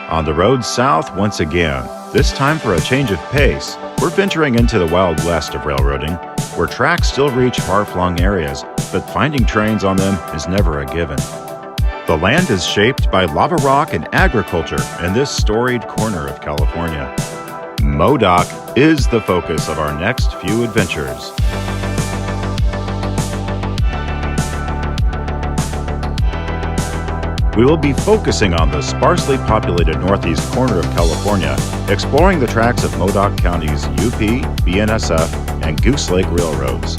On the road south once again, this time for a change of pace. We're venturing into the wild west of railroading, where tracks still reach far-flung areas, but finding trains on them is never a given. The land is shaped by lava rock and agriculture in this storied corner of California. Modoc is the focus of our next few adventures. We will be focusing on the sparsely populated northeast corner of California, exploring the tracks of Modoc County's UP, BNSF, and Goose Lake railroads.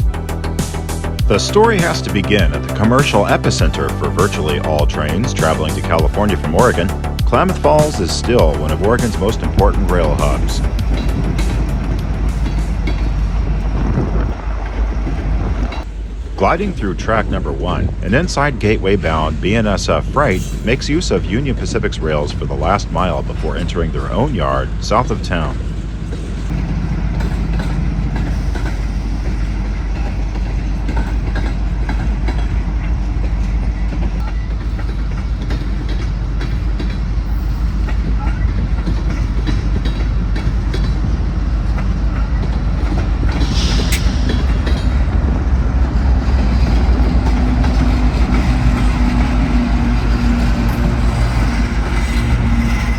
The story has to begin at the commercial epicenter for virtually all trains traveling to California from Oregon. Klamath Falls is still one of Oregon's most important rail hubs. Gliding through track number 1, an inside gateway-bound BNSF freight makes use of Union Pacific's rails for the last mile before entering their own yard south of town.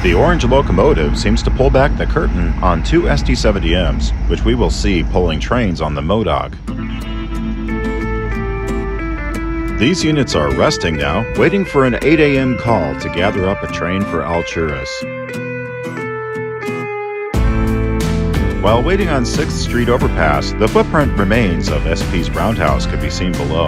The orange locomotive seems to pull back the curtain on 2 ST-70Ms, which we will see pulling trains on the Modoc. These units are resting now, waiting for an 8 a.m. call to gather up a train for Alturas. While waiting on 6th Street overpass, the footprint remains of SP's roundhouse could be seen below.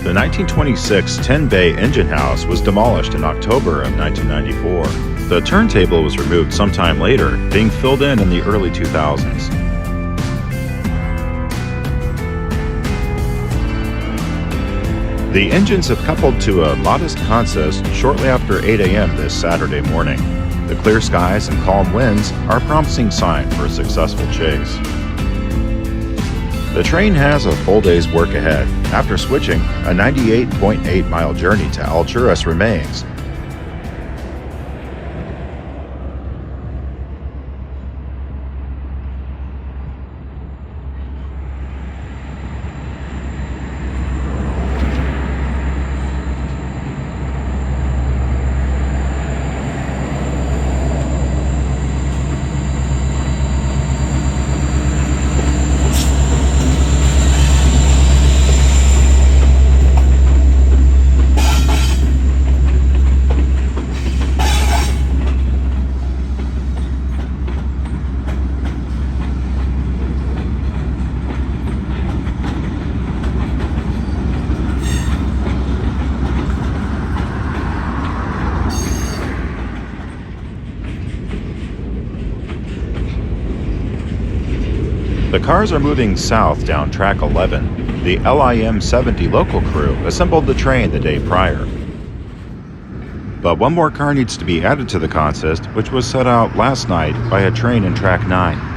The 1926 10-bay engine house was demolished in October of 1994. The turntable was removed sometime later, being filled in the early 2000s. The engines have coupled to a modest consist shortly after 8 a.m. this Saturday morning. The clear skies and calm winds are a promising sign for a successful chase. The train has a full day's work ahead. After switching, a 98.8-mile journey to Alturas remains. The cars are moving south down track 11. The LIM 70 local crew assembled the train the day prior. But one more car needs to be added to the consist, which was set out last night by a train in track 9.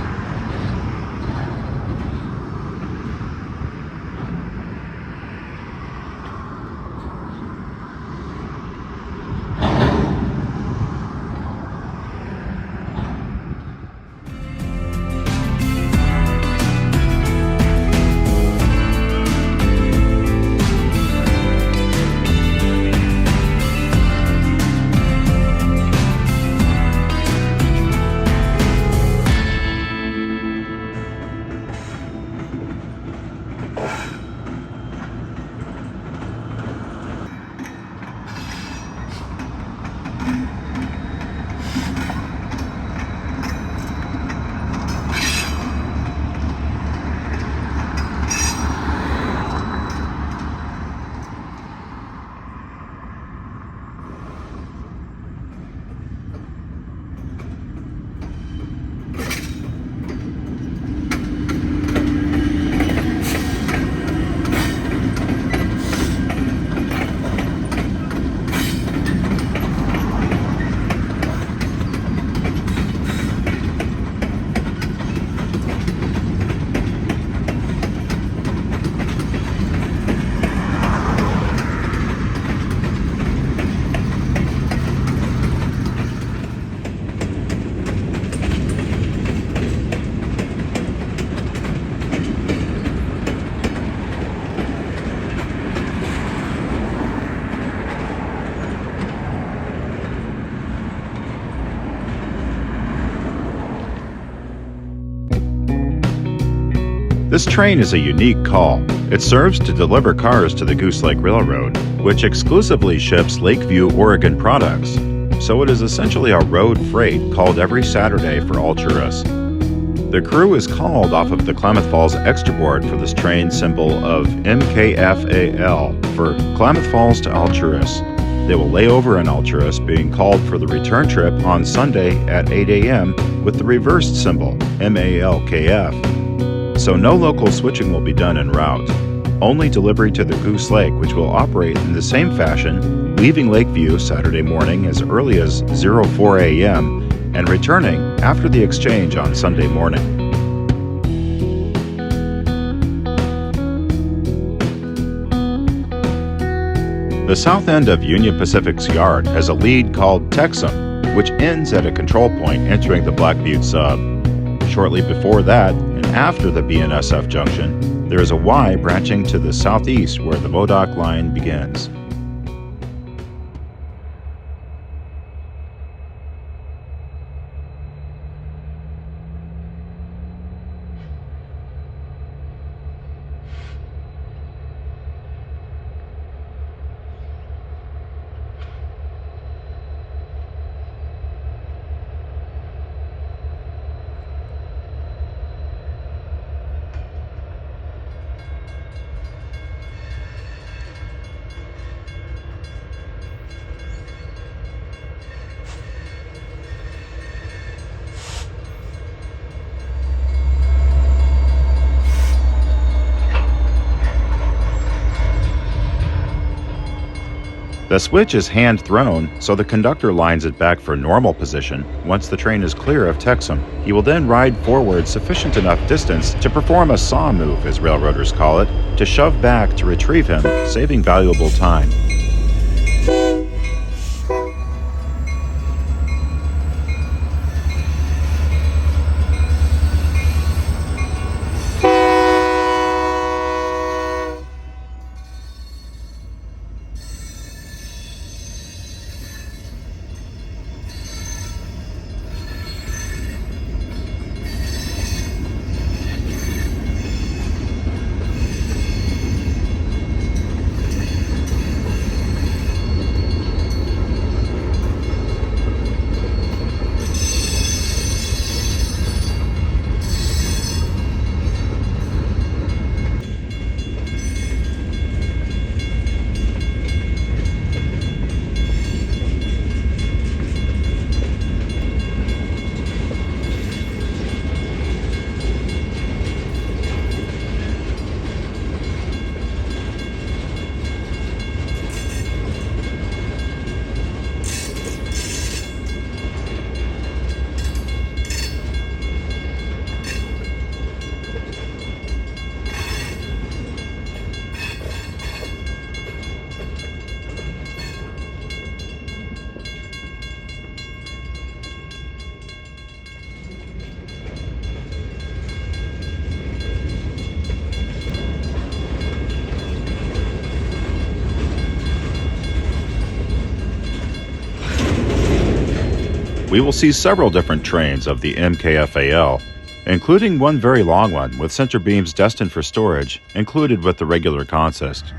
train is a unique call. It serves to deliver cars to the Goose Lake Railroad, which exclusively ships Lakeview, Oregon products. So it is essentially a road freight called every Saturday for Alturas. The crew is called off of the Klamath Falls extra board for this train symbol of MKFAL for Klamath Falls to Alturas. They will lay over in Alturas, being called for the return trip on Sunday at 8 a.m. with the reversed symbol, MALKF. So no local switching will be done en route. Only delivery to the Goose Lake, which will operate in the same fashion, leaving Lakeview Saturday morning as early as 04 a.m. and returning after the exchange on Sunday morning. The south end of Union Pacific's yard has a lead called Texum, which ends at a control point entering the Black Butte Sub. Shortly before that, and after the BNSF junction, there is a Y branching to the southeast where the Modoc line begins. The switch is hand-thrown, so the conductor lines it back for normal position once the train is clear of Texum. He will then ride forward sufficient enough distance to perform a saw move, as railroaders call it, to shove back to retrieve him, saving valuable time. We will see several different trains of the MKFAL, including one very long one with center beams destined for storage, included with the regular consist.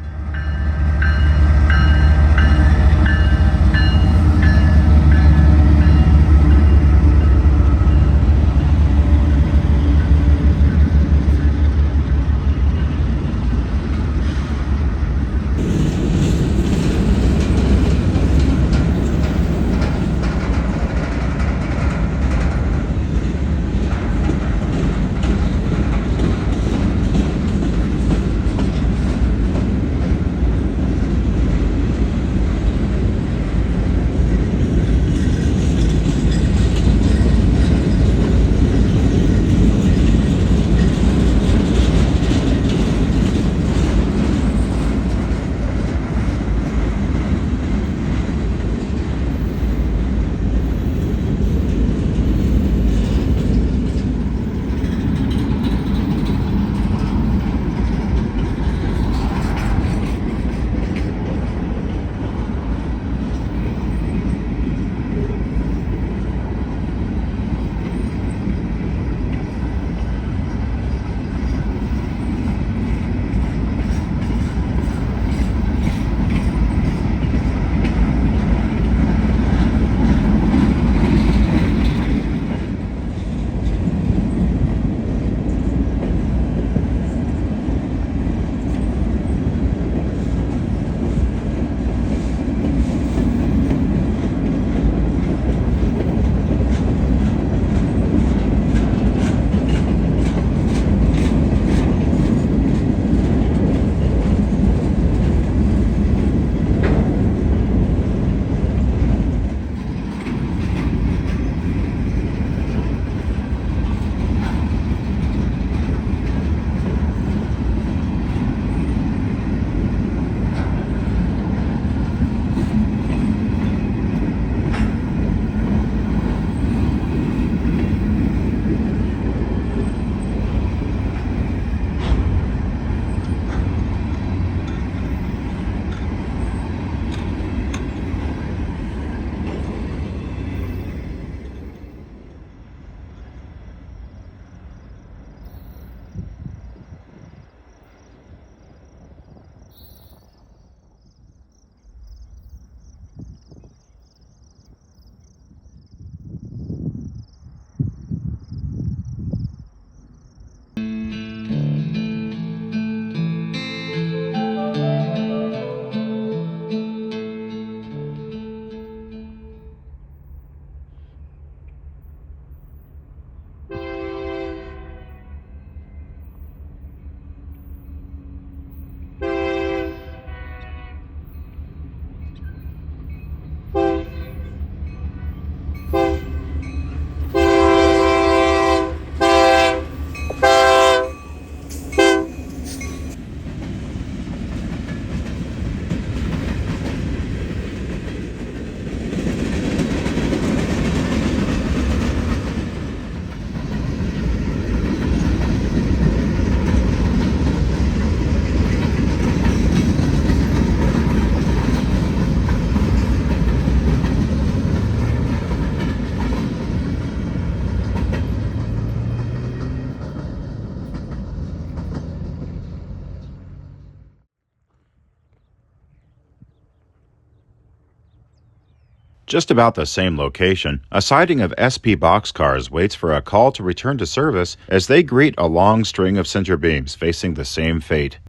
Just about the same location, a siding of SP boxcars waits for a call to return to service as they greet a long string of center beams facing the same fate.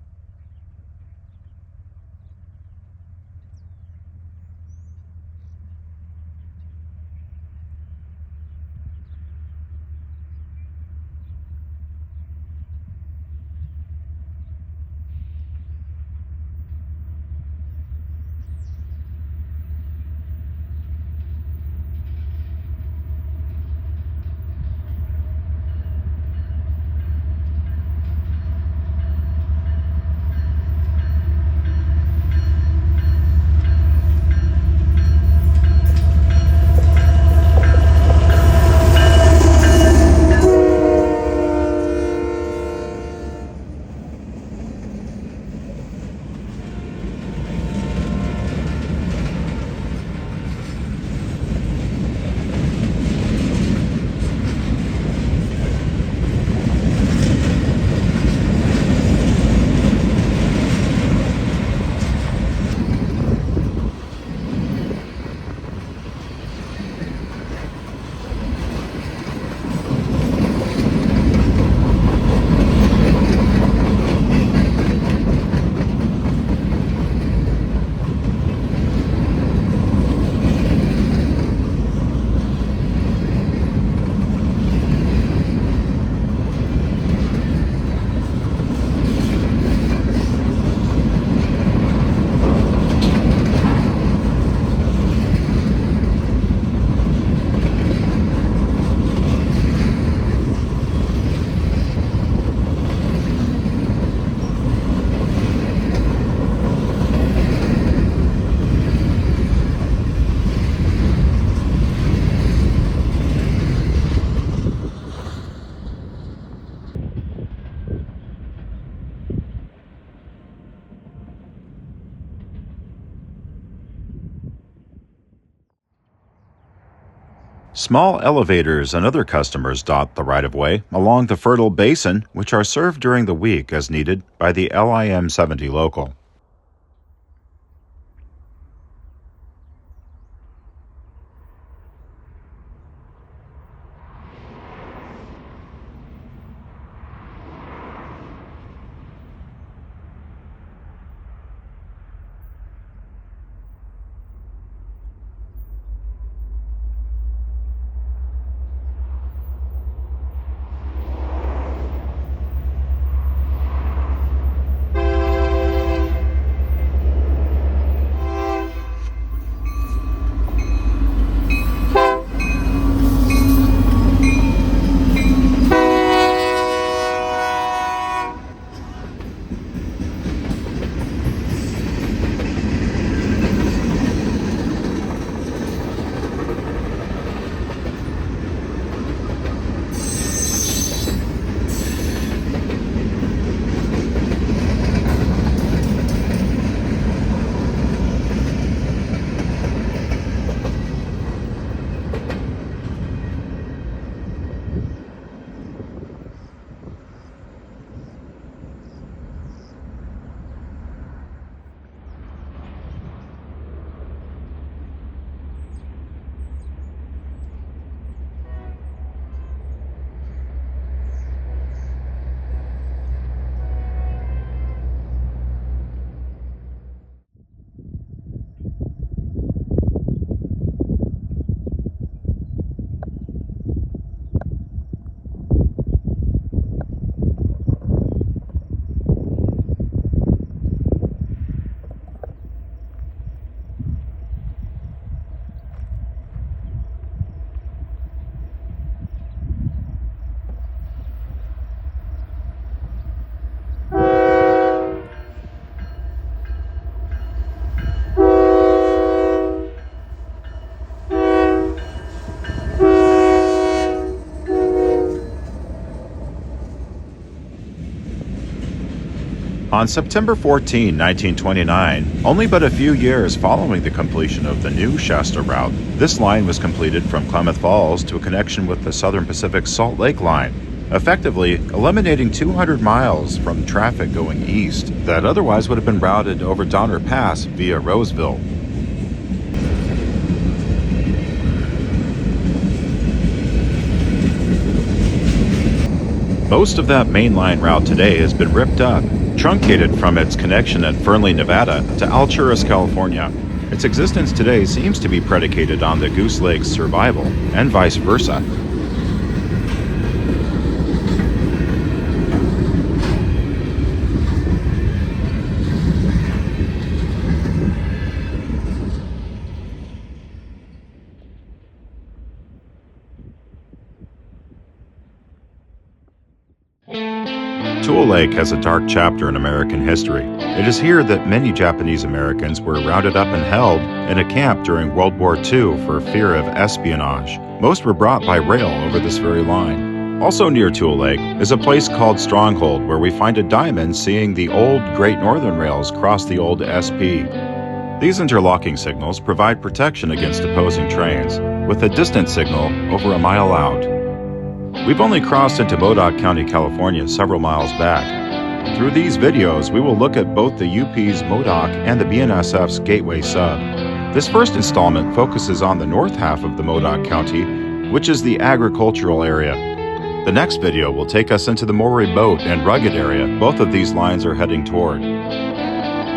Small elevators and other customers dot the right-of-way along the fertile Basin, which are served during the week as needed by the LIM 70 local. On September 14, 1929, only but a few years following the completion of the new Shasta route, this line was completed from Klamath Falls to a connection with the Southern Pacific Salt Lake Line, effectively eliminating 200 miles from traffic going east that otherwise would have been routed over Donner Pass via Roseville. Most of that mainline route today has been ripped up, truncated from its connection at Fernley, Nevada to Alturas, California. Its existence today seems to be predicated on the Goose Lake's survival, and vice versa. Tule Lake has a dark chapter in American history. It is here that many Japanese Americans were rounded up and held in a camp during World War II for fear of espionage. Most were brought by rail over this very line. Also near Tule Lake is a place called Stronghold, where we find a diamond seeing the old Great Northern rails cross the old SP. These interlocking signals provide protection against opposing trains, with a distant signal over a mile out. We've only crossed into Modoc County, California several miles back. Through these videos, we will look at both the UP's Modoc and the BNSF's Gateway Sub. This first installment focuses on the north half of the Modoc County, which is the agricultural area. The next video will take us into the more remote and rugged area both of these lines are heading toward.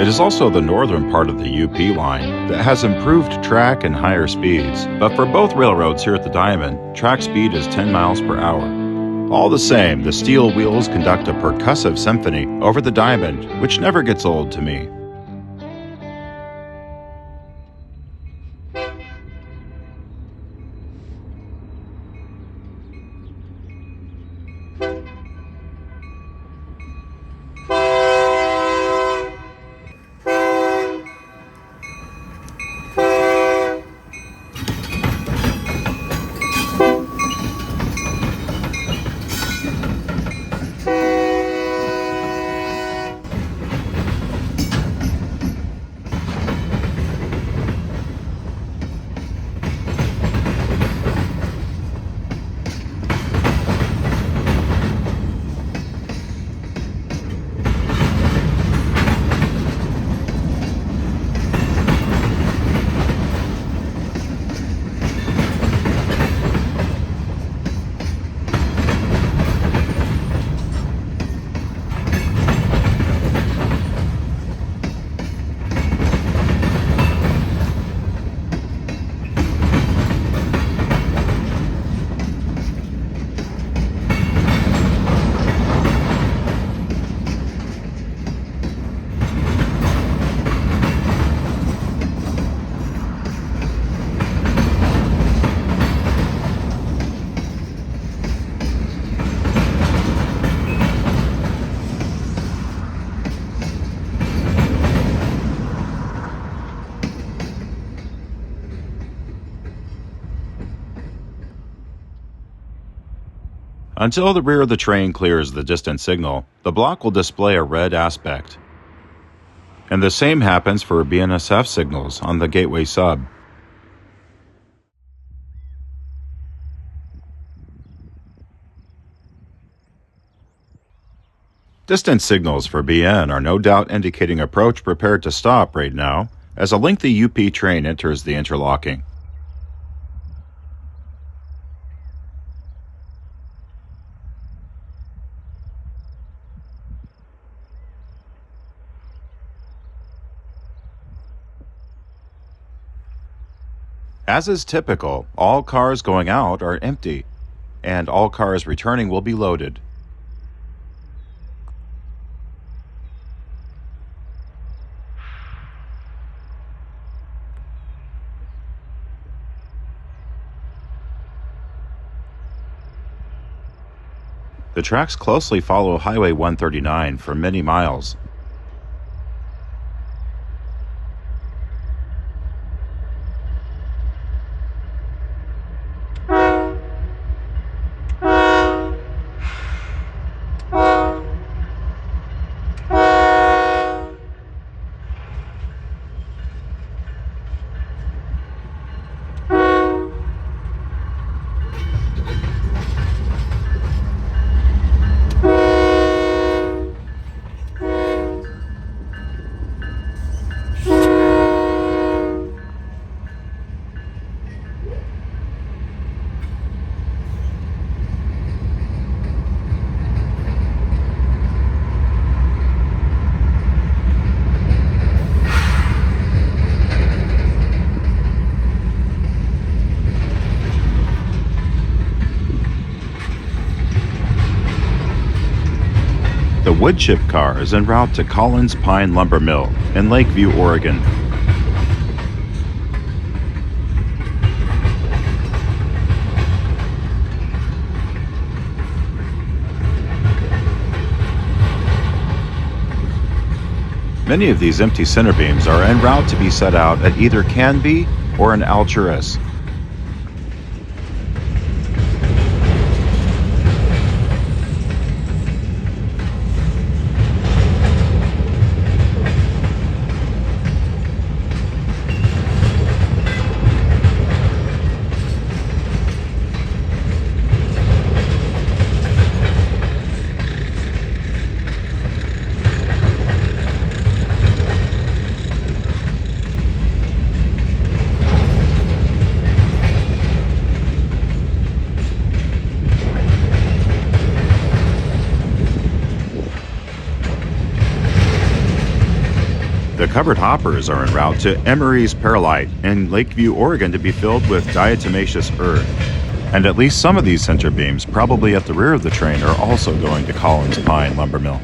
It is also the northern part of the UP line that has improved track and higher speeds, but for both railroads here at the Diamond, track speed is 10 miles per hour. All the same, the steel wheels conduct a percussive symphony over the Diamond, which never gets old to me. Until the rear of the train clears the distant signal, the block will display a red aspect. And the same happens for BNSF signals on the Gateway Sub. Distant signals for BN are no doubt indicating approach prepared to stop right now as a lengthy UP train enters the interlocking. As is typical, all cars going out are empty, and all cars returning will be loaded. The tracks closely follow Highway 139 for many miles. wood chip cars en route to Collins Pine Lumber Mill in Lakeview, Oregon. Many of these empty center beams are en route to be set out at either Canby or an Alturas. The covered hoppers are en route to Emery's Perlite in Lakeview, Oregon to be filled with diatomaceous earth. And at least some of these center beams, probably at the rear of the train, are also going to Collins Pine Lumber Mill.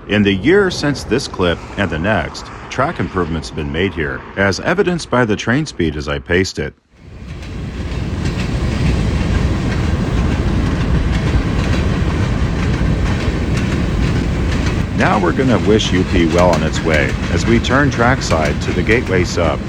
In the year since this clip and the next, track improvements have been made here, as evidenced by the train speed as I paced it. Now we're going to wish UP well on its way as we turn trackside to the Gateway Sub.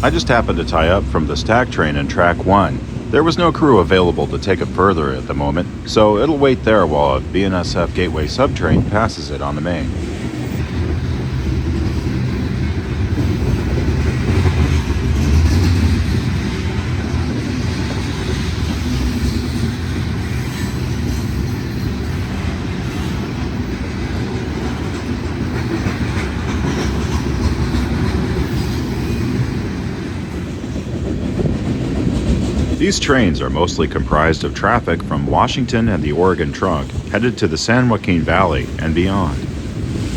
I just happened to tie up from the stack train in track 1. There was no crew available to take it further at the moment, so it'll wait there while a BNSF Gateway Sub train passes it on the main. These trains are mostly comprised of traffic from Washington and the Oregon Trunk headed to the San Joaquin Valley and beyond.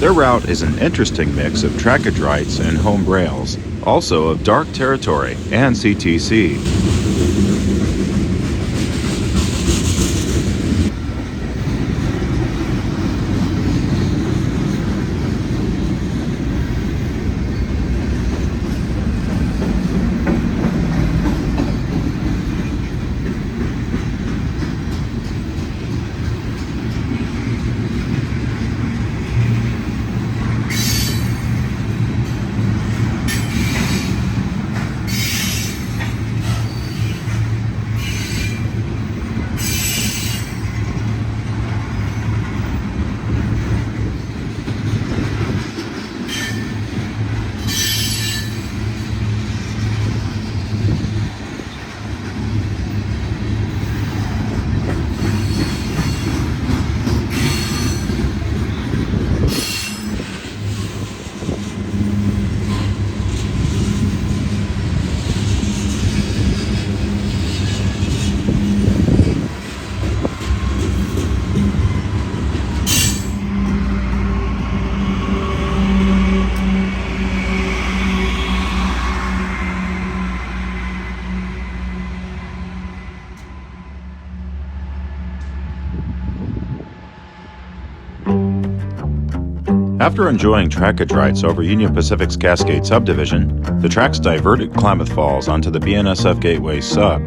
Their route is an interesting mix of trackage and home rails, also of dark territory and CTC. After enjoying trackage rights over Union Pacific's Cascade subdivision, the tracks diverted Klamath Falls onto the BNSF Gateway Sub.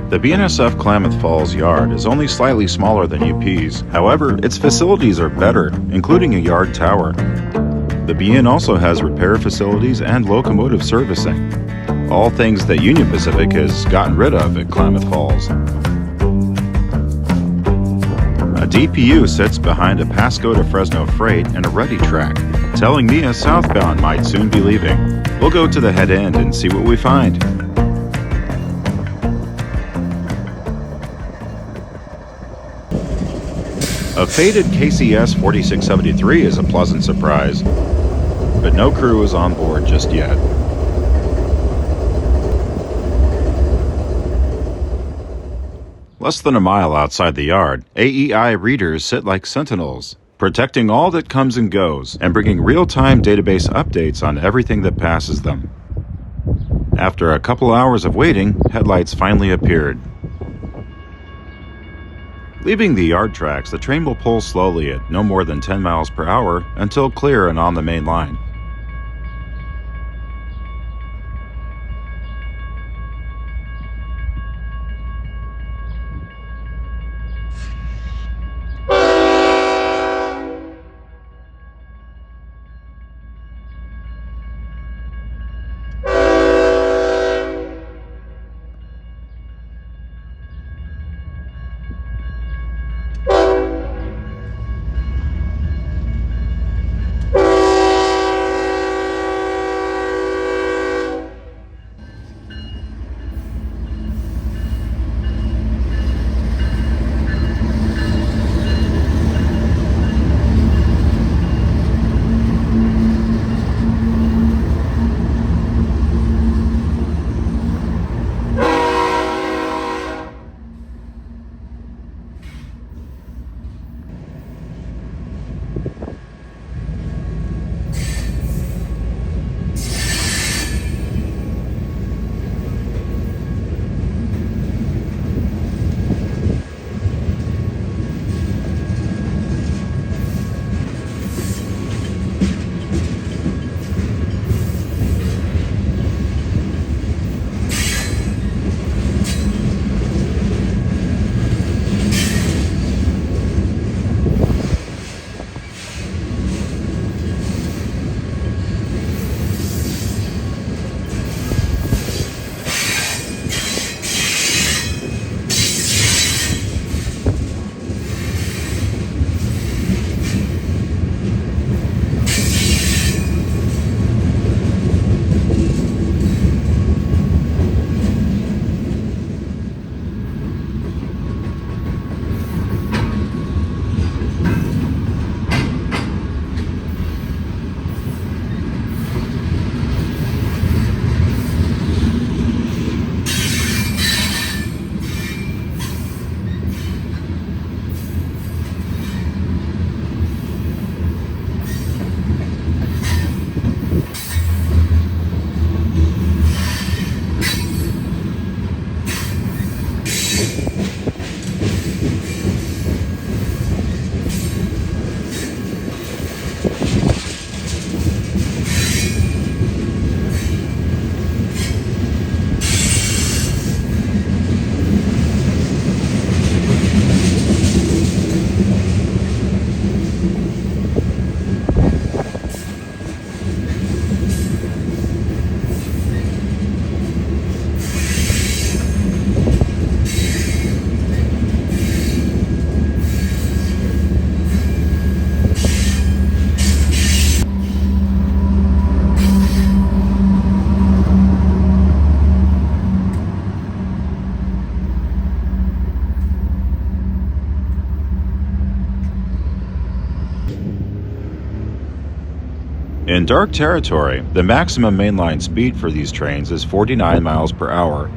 The BNSF Klamath Falls yard is only slightly smaller than UP's, however, its facilities are better, including a yard tower. The BN also has repair facilities and locomotive servicing, all things that Union Pacific has gotten rid of at Klamath Falls. A DPU sits behind a Pasco to Fresno freight and a ready track, telling me a southbound might soon be leaving. We'll go to the head end and see what we find. A faded KCS 4673 is a pleasant surprise, but no crew is on board just yet. Less than a mile outside the yard, AEI readers sit like sentinels, protecting all that comes and goes and bringing real-time database updates on everything that passes them. After a couple hours of waiting, headlights finally appeared. Leaving the yard tracks, the train will pull slowly at no more than 10 miles per hour until clear and on the main line. In dark territory, the maximum mainline speed for these trains is 49 miles per hour.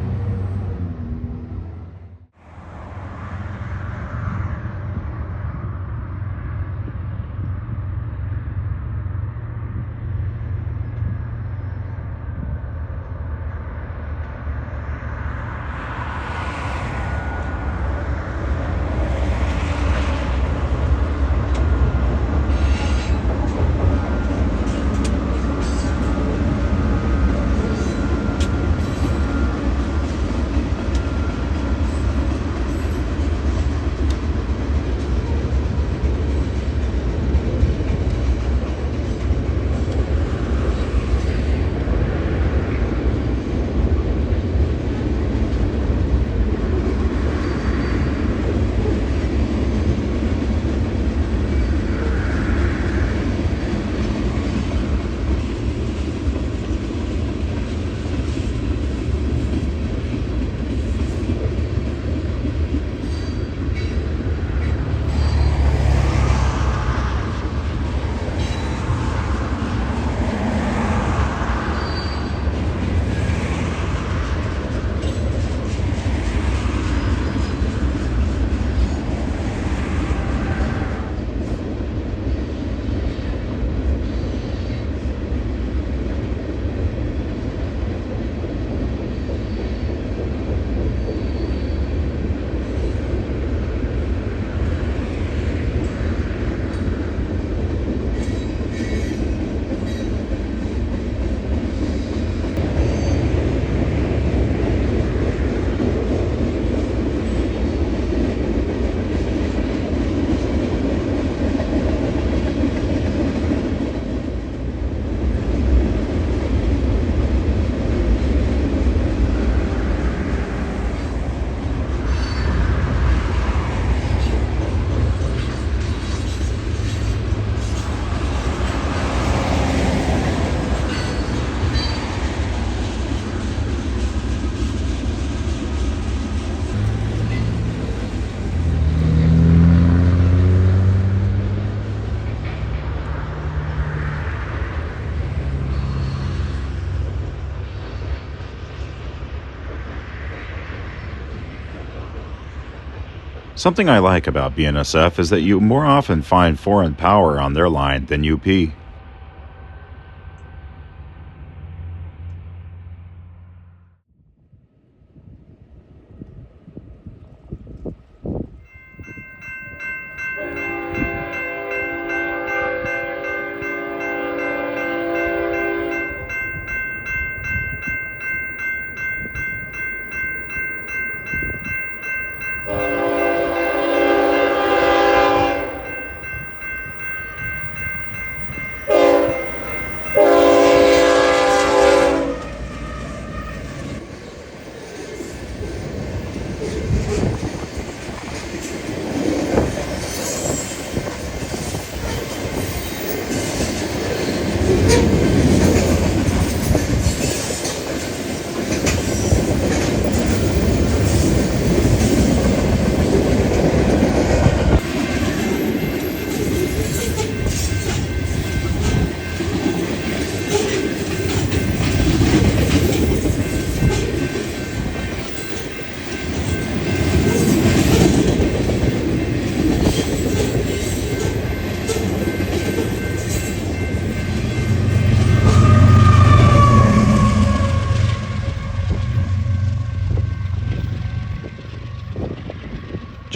Something I like about BNSF is that you more often find foreign power on their line than UP.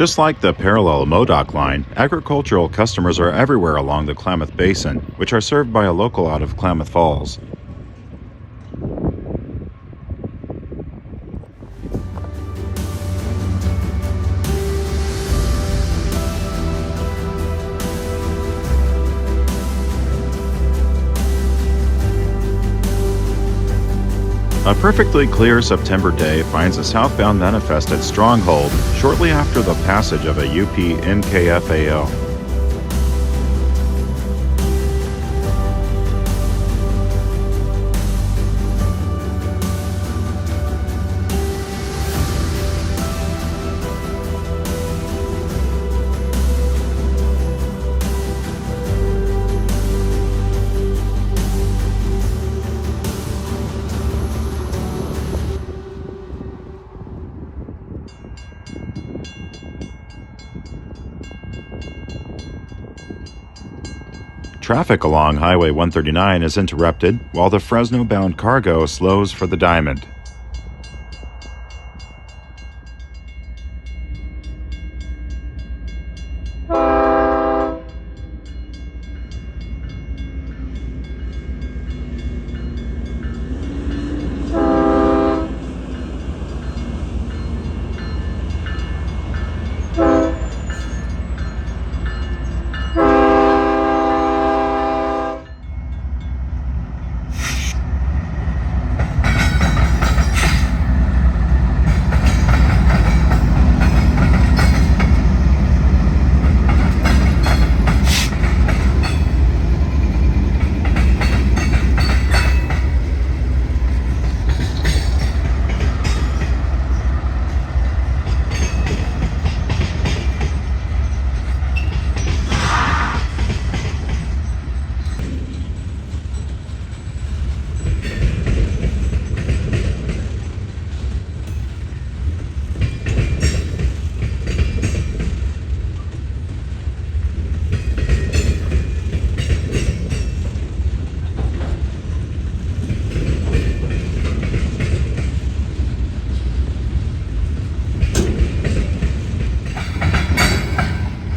Just like the parallel Modoc line, agricultural customers are everywhere along the Klamath Basin, which are served by a local out of Klamath Falls. A perfectly clear September day finds a southbound manifest at Stronghold shortly after the passage of a UP NKFAO. Traffic along Highway 139 is interrupted while the Fresno-bound cargo slows for the Diamond.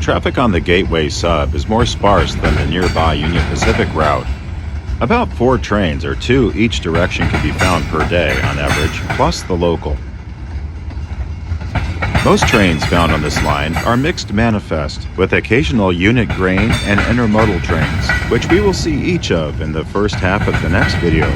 Traffic on the Gateway Sub is more sparse than the nearby Union Pacific route. About 4 trains or 2 each direction can be found per day on average, plus the local. Most trains found on this line are mixed manifest, with occasional unit grain and intermodal trains, which we will see each of in the first half of the next video.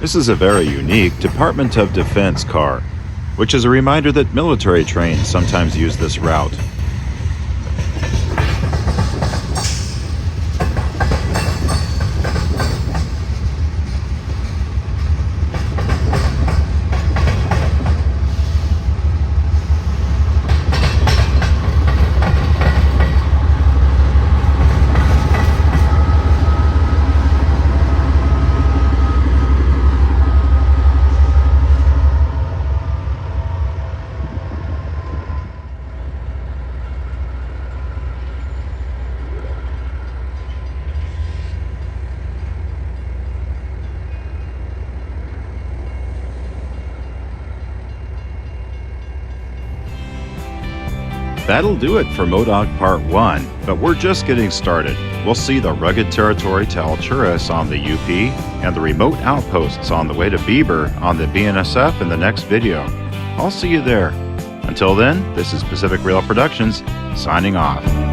This is a very unique Department of Defense car, which is a reminder that military trains sometimes use this route. That'll do it for Modoc Part 1, but we're just getting started. We'll see the rugged territory to Alturas on the UP and the remote outposts on the way to Bieber on the BNSF in the next video. I'll see you there. Until then, this is Pacific Rail Productions, signing off.